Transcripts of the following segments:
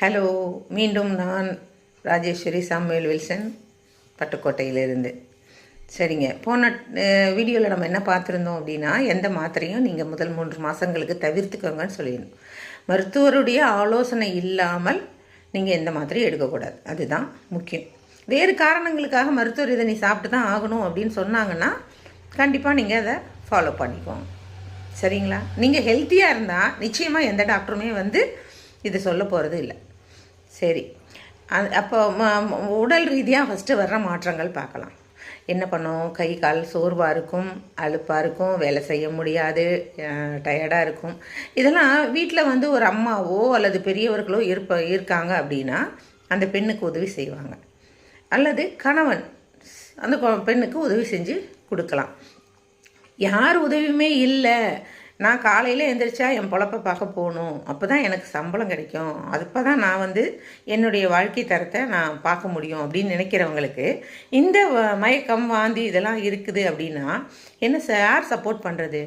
Hello, மீண்டும் நான் Rajeswari Samuel Wilson, பட்டுக்கோட்டையிலிருந்து. சரிங்க, போன வீடியோவில் நம்ம என்ன பார்த்துருந்தோம் அப்படின்னா, எந்த மாத்திரையும் நீங்கள் முதல் 3 மாதங்களுக்கு தவிர்த்துக்கோங்கன்னு சொல்லிடணும். மருத்துவருடைய ஆலோசனை இல்லாமல் நீங்கள் எந்த மாத்திரையும் எடுக்கக்கூடாது, அதுதான் முக்கியம். வேறு காரணங்களுக்காக மருத்துவர் இதை நீ சாப்பிட்டு தான் ஆகணும் அப்படின்னு சொன்னாங்கன்னா கண்டிப்பாக நீங்கள் அதை ஃபாலோ பண்ணிக்கோங்க. சரிங்களா? நீங்கள் ஹெல்த்தியாக இருந்தால் நிச்சயமாக எந்த டாக்டருமே இது சொல்ல போகிறது இல்லை. சரி, அப்போ உடல் ரீதியாக ஃபஸ்ட்டு வர்ற மாற்றங்கள் பார்க்கலாம். என்ன பண்ணோம்? கை கால் சோர்வாக இருக்கும், அலுப்பாக இருக்கும், வேலை செய்ய முடியாது, டயர்டாக இருக்கும். இதெல்லாம் வீட்டில் ஒரு அம்மாவோ அல்லது பெரியவர்களோ இருக்காங்க அப்படின்னா அந்த பெண்ணுக்கு உதவி செய்வாங்க, அல்லது கணவன் அந்த பெண்ணுக்கு உதவி செஞ்சு கொடுக்கலாம். யார் உதவியுமே இல்லை, நான் காலையில் எழுந்திரிச்சா என் பொழப்பை பார்க்க போகணும், அப்போ தான் எனக்கு சம்பளம் கிடைக்கும், அப்போ தான் நான் என்னுடைய வாழ்க்கை தரத்தை நான் பார்க்க முடியும் அப்படின்னு நினைக்கிறவங்களுக்கு இந்த மயக்கம் வாந்தி இதெல்லாம் இருக்குது அப்படின்னா யார் சப்போர்ட் பண்ணுறது?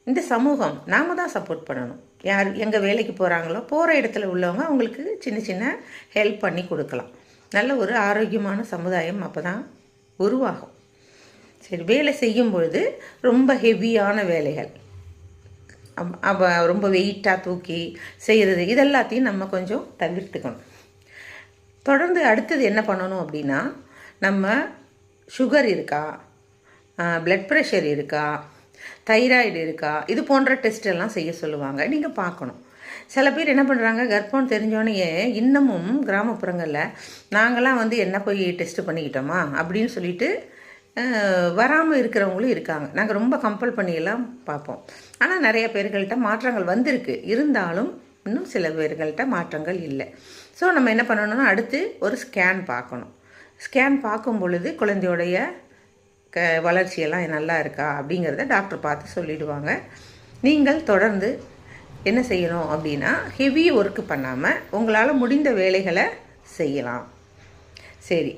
இந்த சமூகம். நாம் தான் சப்போர்ட் பண்ணணும். யார் எங்கே வேலைக்கு போகிறாங்களோ போகிற இடத்துல உள்ளவங்க அவங்களுக்கு சின்ன சின்ன ஹெல்ப் பண்ணி கொடுக்கலாம். நல்ல ஒரு ஆரோக்கியமான சமுதாயம் அப்போ தான் உருவாகும். சரி, வேலை செய்யும் பொழுது ரொம்ப ஹெவியான வேலைகள், ரொம்ப வெயிட்டாக தூக்கி செய்கிறது, இதெல்லாத்தையும் நம்ம கொஞ்சம் தவிர்த்துக்கணும். தொடர்ந்து அடுத்தது என்ன பண்ணணும் அப்படின்னா, நம்ம சுகர் இருக்கா, பிளட் ப்ரெஷர் இருக்கா, தைராய்டு இருக்கா, இது போன்ற டெஸ்ட் எல்லாம் செய்ய சொல்லுவாங்க. நீங்கள் பார்க்கணும். சில பேர் என்ன பண்ணுறாங்க, கர்ப்பம் தெரிஞ்சோடனே இன்னமும் கிராமப்புறங்களில் நாங்களாம் என்ன போய் டெஸ்ட்டு பண்ணிக்கிட்டோமா அப்படின்னு சொல்லிட்டு வராமல் இருக்கிறவங்களும் இருக்காங்க. நாங்கள் ரொம்ப கம்பல் பண்ணியெல்லாம் பார்ப்போம். ஆனால் நிறைய பேர்கள்ட்ட மாற்றங்கள் வந்திருக்கு, இருந்தாலும் இன்னும் சில பேர்கள்ட்ட மாற்றங்கள் இல்லை. ஸோ நம்ம என்ன பண்ணணும்னா, அடுத்து ஒரு ஸ்கேன் பார்க்கணும். ஸ்கேன் பார்க்கும் பொழுது குழந்தையோடைய வளர்ச்சியெல்லாம் நல்லா இருக்கா அப்படிங்கிறத டாக்டர் பார்த்து சொல்லிடுவாங்க. நீங்கள் தொடர்ந்து என்ன செய்யணும் அப்படின்னா, ஹெவி ஒர்க்கு பண்ணாமல் உங்களால் முடிந்த வேலைகளை செய்யலாம். சரி,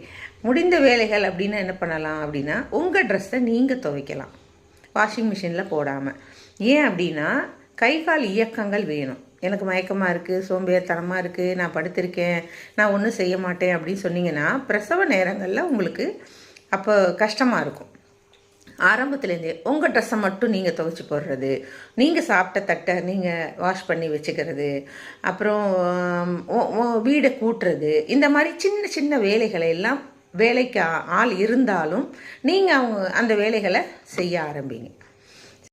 முடிந்த வேலைகள் அப்படின்னா என்ன பண்ணலாம் அப்படின்னா, உங்கள் ட்ரெஸ்ஸை நீங்கள் துவைக்கலாம், வாஷிங் மிஷினில் போடாமல். ஏன் அப்படின்னா, கை கால் இயக்கங்கள் வேணும். எனக்கு மயக்கமாக இருக்குது, சோம்பேறித்தனமாக இருக்குது, நான் படுத்திருக்கேன், நான் ஒன்றும் செய்ய மாட்டேன் அப்படின்னு சொன்னீங்கன்னா பிரசவ நேரங்களில் உங்களுக்கு அப்போ கஷ்டமாக இருக்கும். ஆரம்பத்துலேருந்தே உங்கள் ட்ரெஸ்ஸை மட்டும் நீங்கள் துவைச்சி போடுறது, நீங்கள் சாப்பிட்ட தட்டை நீங்கள் வாஷ் பண்ணி வச்சுக்கிறது, அப்புறம் வீடை கூட்டுறது, இந்த மாதிரி சின்ன சின்ன வேலைகளை எல்லாம் வேலைக்கு ஆள் இருந்தாலும் நீங்கள் அந்த வேலைகளை செய்ய ஆரம்பிங்க.